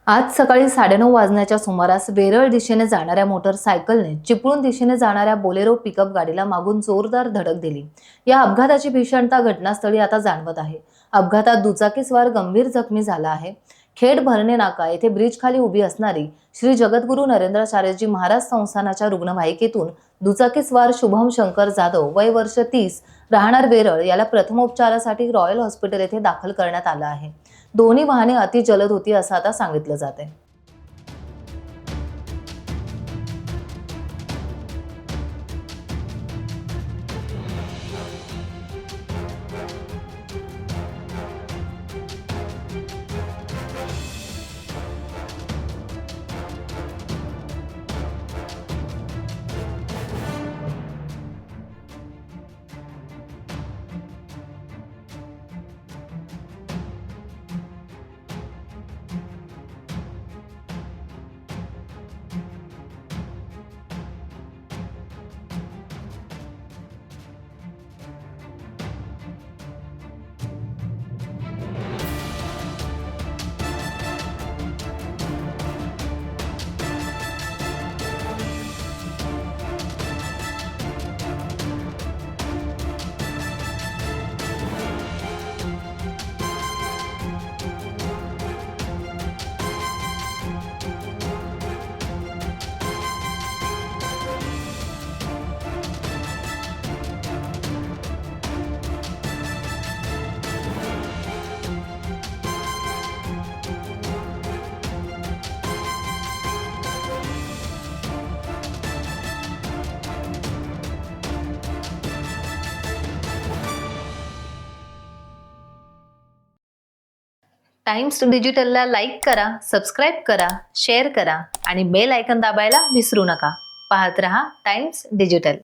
आज सकाळी 9:30 वाजण्याच्या सुमारास वेरळ दिशेने जाणाऱ्या मोटरसायकलने चिपळूण दिशेने जाणाऱ्या बोलेरो पिकअप गाडीला मागून जोरदार धडक दिली। या अपघाताची भीषणता घटनास्थळी आता जाणवत आहे। अपघातात दुचाकीस्वार गंभीर जखमी झाला आहे। खेड भरणे नाका येथे ब्रिज खाली उभी असणारी श्री जगद्गुरू नरेंद्राचार्यजी महाराज संस्थानाच्या रुग्णवाहिकेतून दुचाकीस्वार शुभम शंकर जाधव वय वर्ष 30 राहणार वेरळ याला प्रथमोपचारासाठी रॉयल हॉस्पिटल येथे दाखल करण्यात आलं आहे। दोन्ही वाहने अति जलद होती असं आता सांगितलं जाते। टाइम्स डिजिटलला लाईक करा, सबस्क्राइब करा, शेअर करा आणि बेल आयकॉन दाबायला विसरू नका। पाहत रहा टाइम्स डिजिटल।